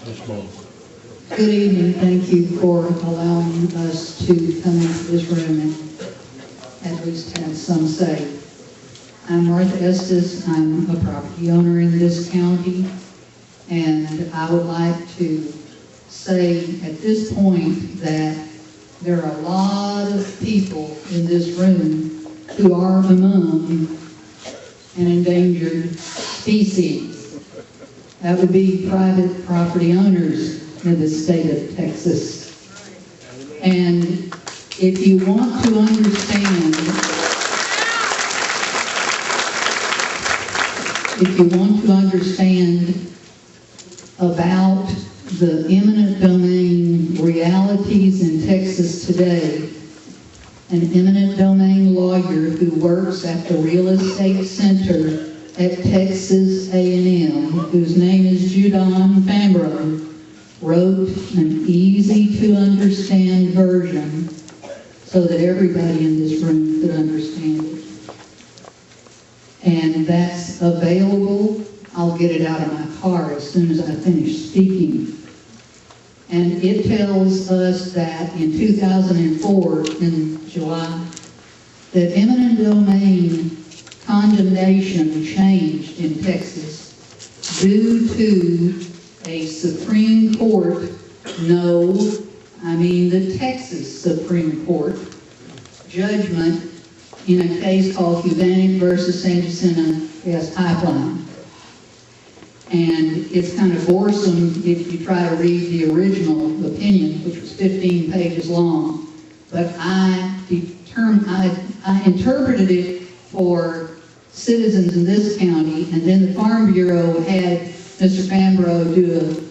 Ms. Moore. Good evening. Thank you for allowing us to come into this room and at least have some say. I'm Martha Estes. I'm a property owner in this county, and I would like to say at this point that there are a lot of people in this room who are among an endangered species. That would be private property owners in the state of Texas. And if you want to understand, about the eminent domain realities in Texas today, an eminent domain lawyer who works at the Real Estate Center at Texas A&M, whose name is Judon Fambro, wrote an easy-to-understand version so that everybody in this room could understand it. And that's available. I'll get it out of my car as soon as I finish speaking. And it tells us that in 2004, in July, that eminent domain condemnation changed in Texas due to a Supreme Court, the Texas Supreme Court judgment in a case called Hubanic versus San Jacinto Gas Pipeline. And it's kind of boresome if you try to read the original opinion, which was 15 pages long. But I interpreted it for citizens in this county, and then the Farm Bureau had Mr. Fambro do an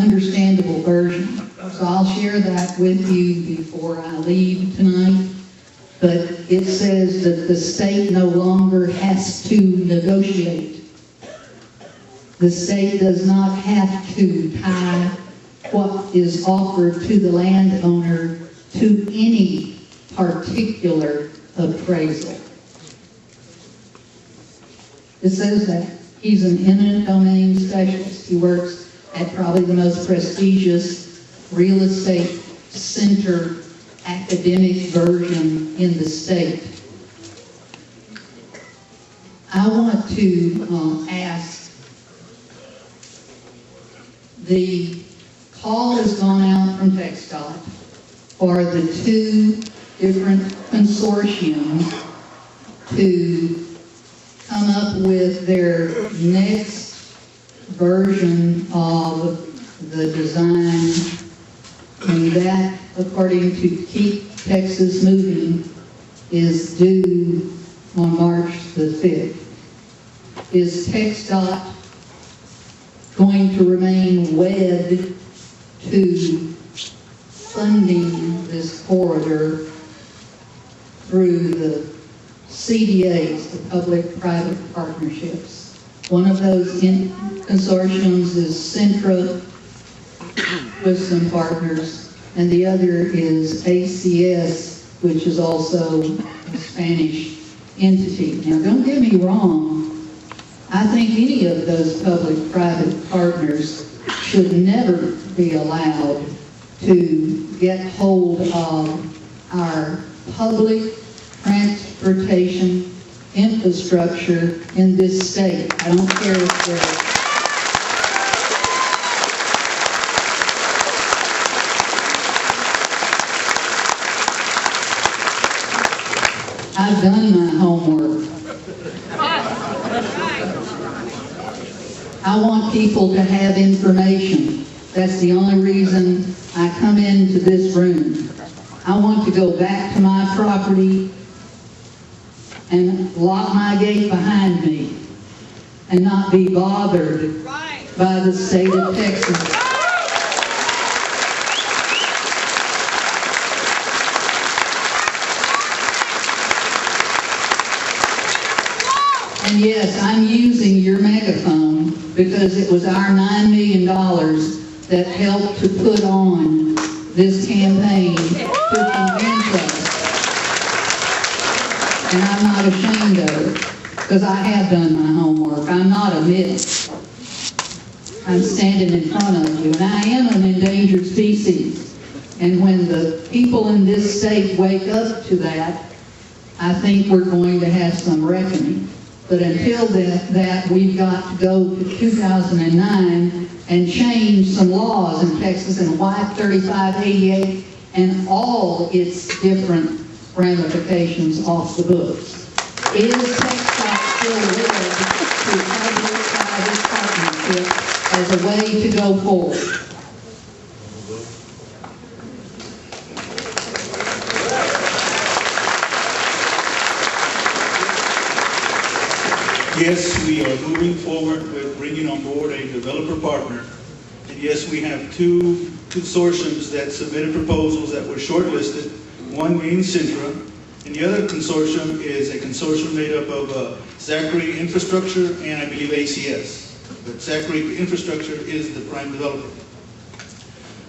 understandable version. So I'll share that with you before I leave tonight. But it says that the state no longer has to negotiate. The state does not have to tie what is offered to the landowner to any particular appraisal. It says that he's an eminent domain specialist. He works at probably the most prestigious real estate center academic version in the state. I want to ask, the call has gone out from TXDOT for the two different consortiums to come up with their next version of the design, and that, according to Keep Texas Moving, is due on March the 5th. Is TXDOT going to remain wed to funding this corridor through the CDAs, the public-private partnerships? One of those consortiums is Centra with some partners, and the other is ACS, which is also a Spanish entity. Now, don't get me wrong. I think any of those public-private partners should never be allowed to get hold of our public transportation infrastructure in this state. I don't care if they're I've done my homework. I want people to have information. That's the only reason I come into this room. I want to go back to my property and lock my gate behind me and not be bothered by the state of Texas. And yes, I'm using your megaphone because it was our $9 million that helped to put on this campaign to convince us. And I'm not ashamed of it because I have done my homework. I'm not a myth. I'm standing in front of you, and I am an endangered species. And when the people in this state wake up to that, I think we're going to have some reckoning. But until that, we've got to go to 2009 and change some laws in Texas and wipe 3588 and all its different ramifications off the books. Is TXDOT still willing to public-private partnership as a way to go forward? Yes, we are moving forward with bringing on board a developer partner. And yes, we have two consortiums that submitted proposals that were shortlisted, one being Centra, and the other consortium is a consortium made up of Zachary Infrastructure and I believe ACS. But Zachary Infrastructure is the prime developer.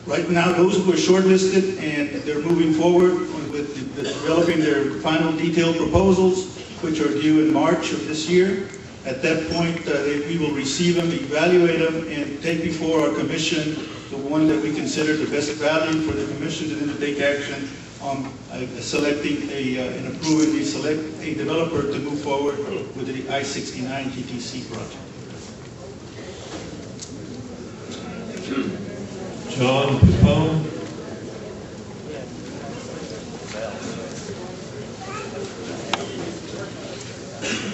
Right now, those were shortlisted and they're moving forward with developing their final detailed proposals, which are due in March of this year. At that point, we will receive them, evaluate them, and take before our commission the one that we consider the best value for the commission to then take action on selecting and approving a developer to move forward with the I-69 TTC project. John Capone.